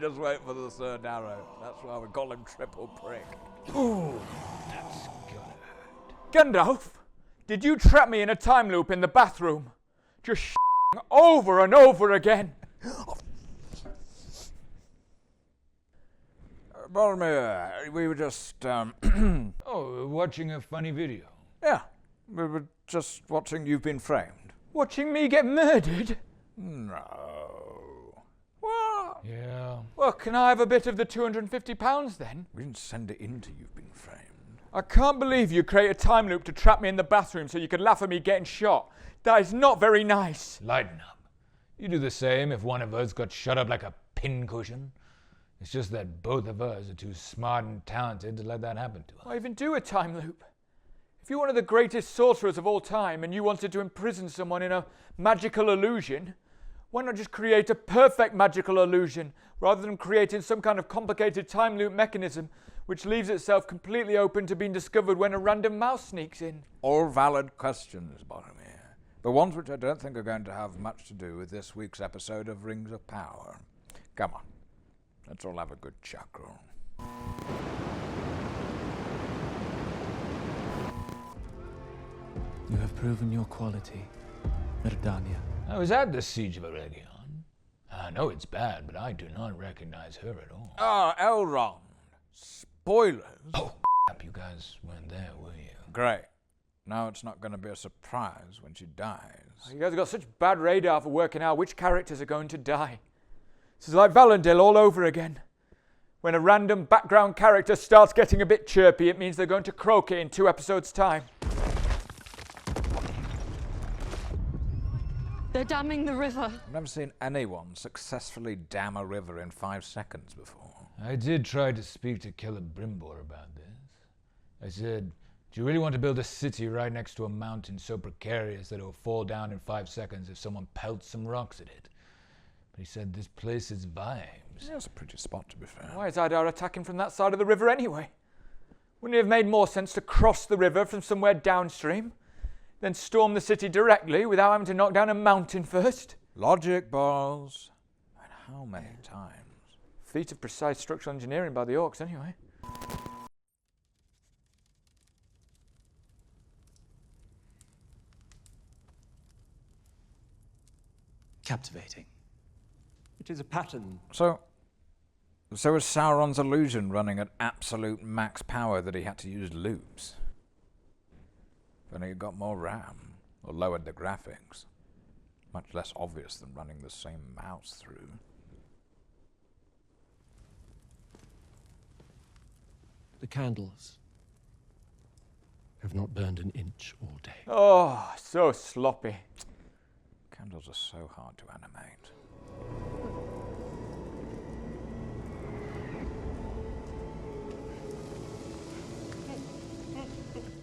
Just wait for the third arrow. That's why we call him Triple Prick. Ooh, that's gonna hurt. Gandalf, did you trap me in a time loop in the bathroom? Just over and over again. Boromir, we were just, Oh, watching a funny video. yeah, we were just watching You've Been Framed. Watching me get murdered? No. What? Yeah. Well, can I have a bit of the £250 then? We didn't send it in to You've Been Framed. I can't believe you create a time loop to trap me in the bathroom so you could laugh at me getting shot. That is not very nice. Lighten up. You do the same if one of us got shut up like a pincushion. It's just that both of us are too smart and talented to let that happen to us. Why even do a time loop? If you're one of the greatest sorcerers of all time and you wanted to imprison someone in a magical illusion, why not just create a perfect magical illusion rather than creating some kind of complicated time loop mechanism which leaves itself completely open to being discovered when a random mouse sneaks in? All valid questions, Boromir. The ones which I don't think are going to have much to do with this week's episode of Rings of Power. Come on, let's all have a good chuckle. You have proven your quality, Merdania. I was at the Siege of Eregion. I know it's bad, but I do not recognize her at all. Ah, Elrond. Spoilers. Oh, crap, you guys weren't there, were you? Great. Now it's not going to be a surprise when she dies. You guys have got such bad radar for working out which characters are going to die. This is like Valandil all over again. When a random background character starts getting a bit chirpy, it means they're going to croak it in 2 episodes' time. They're damming the river. I've never seen anyone successfully dam a river in 5 seconds before. I did try to speak to Celebrimbor about this. I said, do you really want to build a city right next to a mountain so precarious that it will fall down in 5 seconds if someone pelts some rocks at it? But he said this place is vibes. Yeah, it's a pretty spot, to be fair. Why is Idar attacking from that side of the river anyway? Wouldn't it have made more sense to cross the river from somewhere downstream, then storm the city directly without having to knock down a mountain first? Logic, balls. And how many times? Feat of precise structural engineering by the orcs anyway. Captivating. It is a pattern. So is Sauron's illusion running at absolute max power that he had to use loops? Then he got more RAM, or lowered the graphics. Much less obvious than running the same mouse through. The candles have not burned an inch all day. Oh, so sloppy. Candles are so hard to animate.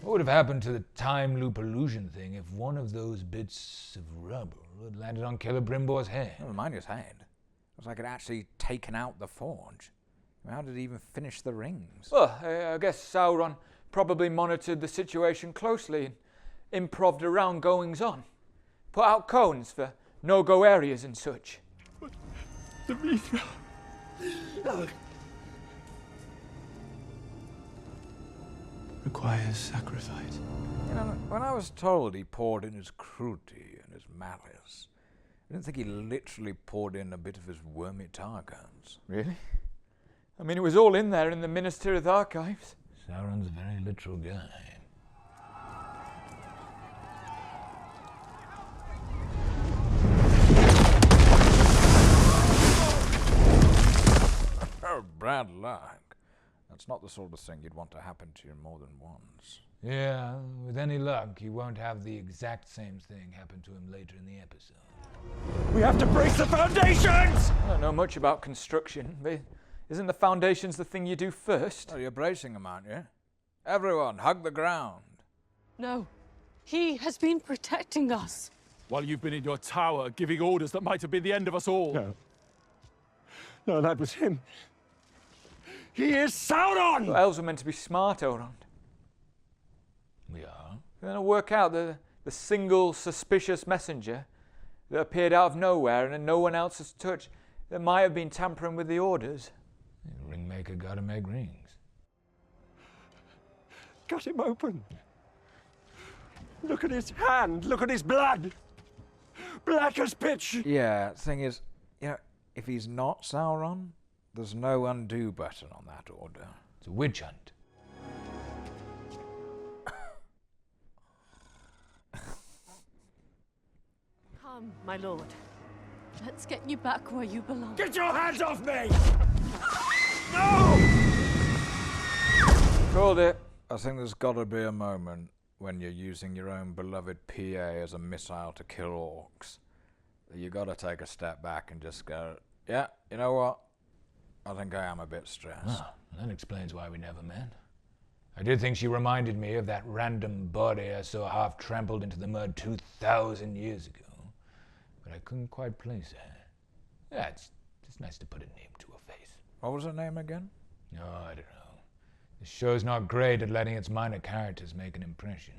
What would have happened to the time loop illusion thing if one of those bits of rubble had landed on Celebrimbor's head? Never mind his head. It was like it actually taken out the forge. How did he even finish the rings? Well, I guess Sauron probably monitored the situation closely and improved around goings-on. Put out cones for no-go areas and such. The Mithra. Requires sacrifice. You know, when I was told he poured in his cruelty and his malice, I didn't think he literally poured in a bit of his wormy tar guns. Really? I mean, it was all in there in the Ministry of Archives. Sauron's a very literal guy. Oh, bad luck. That's not the sort of thing you'd want to happen to you more than once. Yeah, with any luck, he won't have the exact same thing happen to him later in the episode. We have to break the foundations! I don't know much about construction, but isn't the foundations the thing you do first? Oh, you're bracing him, aren't you? Everyone, hug the ground. No, he has been protecting us. While you've been in your tower giving orders that might have been the end of us all. No. No, that was him. He is Sauron! The elves were meant to be smart, Elrond. We are? They're going to work out the single suspicious messenger that appeared out of nowhere and no one else has touched. There might have been tampering with the orders. Ringmaker gotta make rings. Cut him open. Look at his hand. Look at his blood. Black as pitch. Yeah, thing is, if he's not Sauron, there's no undo button on that order. It's a witch hunt. Come, my lord. Let's get you back where you belong. Get your hands off me! No! Called it. I think there's got to be a moment when you're using your own beloved PA as a missile to kill orcs. You got to take a step back and just go, yeah, you know what? I think I am a bit stressed. Ah, that explains why we never met. I did think she reminded me of that random body I saw half trampled into the mud 2,000 years ago. But I couldn't quite place her. Yeah, it's just nice to put a name to a face. What was her name again? Oh, I don't know. The show's not great at letting its minor characters make an impression.